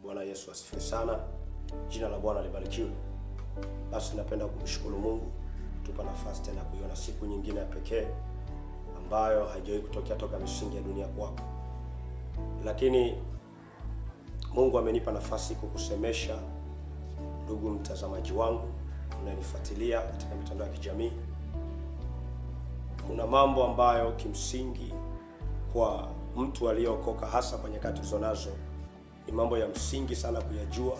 Bwana Yesu asifiwe sana. Jina la Bwana libarikiwe. Basi napenda kumshukuru Mungu kutupa nafasi tena kuiona siku nyingine ya pekee ambayo haijawahi kutokea toka misingi ya dunia kwako. Lakini Mungu amenipa nafasi kukusemesha, ndugu mtazamaji wangu unanifuatilia katika mitandao ya kijamii. Kuna mambo ambayo kimsingi kwa mtu aliyeokoka, hasa kwa nyakati tulizonazo, ni mambo ya msingi sana kuyajua,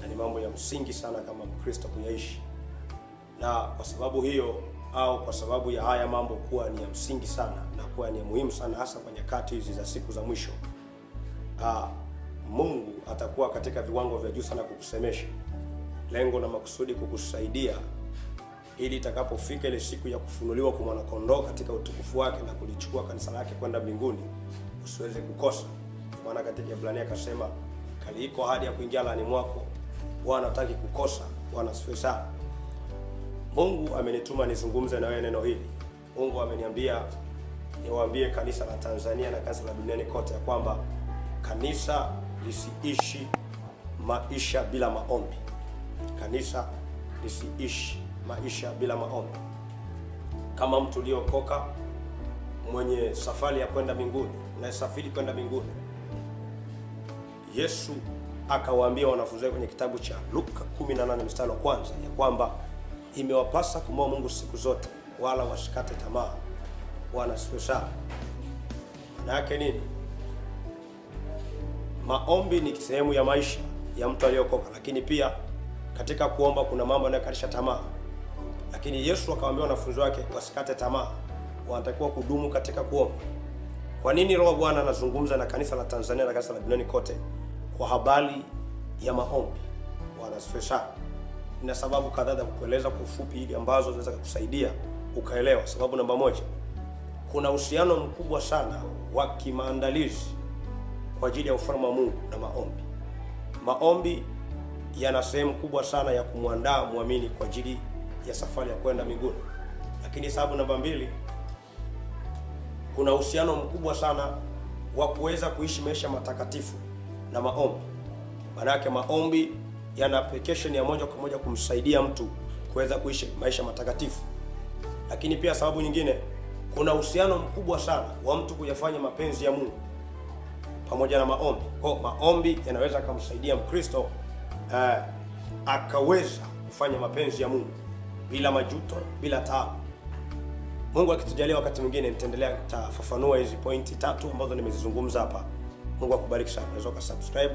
na ni mambo ya msingi sana kama Mkristo kuyaishi. Na kwa sababu hiyo, au kwa sababu ya haya mambo kuwa ni ya msingi sana na kuwa ni muhimu sana, hasa kwa nyakati hizi za siku za mwisho, Mungu atakuwa katika viwango vya juu sana kukusemesha. Lengo na makusudi kukusaidia ili itakapofika ile siku ya kufunuliwa kwa mwana kondoo katika utukufu wake na kulichukua kanisa lake kwenda mbinguni, usiweze kukosa. Maana katika Ibrania akasema, kaliko ahadi ya kuingia ndani mwako, Bwana hataki kukosa. Bwana asifiwe sana. Mungu amenituma nizungumze na wewe neno hili. Mungu ameniambia niwaambie kanisa la Tanzania na kanisa la duniani kote ya kwamba kanisa lisiishi maisha bila maombi. Kanisa lisiishi maisha bila maombi. Kama mtu uliokoka mwenye safari ya kwenda mbinguni, na safari kwenda mbinguni, Yesu akawaambia wanafunzi wake kwenye kitabu cha Luka 18 mstari wa kwanza ya kwamba imewapasa kumwomba Mungu siku zote wala wasikate tamaa. Bwana asifiwe sana. Maana yake nini? Maombi ni sehemu ya maisha ya mtu aliyokoka, lakini pia katika kuomba kuna mambo yanayokatisha tamaa. Lakini Yesu akawaambia wanafunzi wake wasikate tamaa, wanatakiwa kudumu katika kuomba. Kwa nini Roho Bwana anazungumza na kanisa la Tanzania na kanisa la duniani kote kwa habari ya maombi? Bwana asifiwe sana. Ina sababu kadhaa za kukueleza kwa ufupi ili ambazo zinaweza kukusaidia ukaelewa. Sababu namba moja, kuna uhusiano mkubwa sana wa kimaandalizi kwa ajili ya ufalme wa Mungu na maombi. Maombi yana sehemu kubwa sana ya kumwandaa muamini kwa ajili ya safari ya kwenda mbinguni. Lakini sababu namba mbili, kuna uhusiano mkubwa sana wa kuweza kuishi maisha matakatifu na maombi. Maana yake maombi yana application ya moja kwa moja kumsaidia mtu kuweza kuishi maisha matakatifu. Lakini pia sababu nyingine, kuna uhusiano mkubwa sana wa mtu kuyafanya mapenzi ya Mungu pamoja na maombi. Kwa maombi yanaweza kumsaidia Mkristo akaweza kufanya mapenzi ya Mungu bila majuto, bila taabu. Mungu akitujalia wakati mwingine nitaendelea kutafafanua hizi pointi tatu ambazo nimezizungumza hapa. Mungu akubariki sana. Unaweza kusubscribe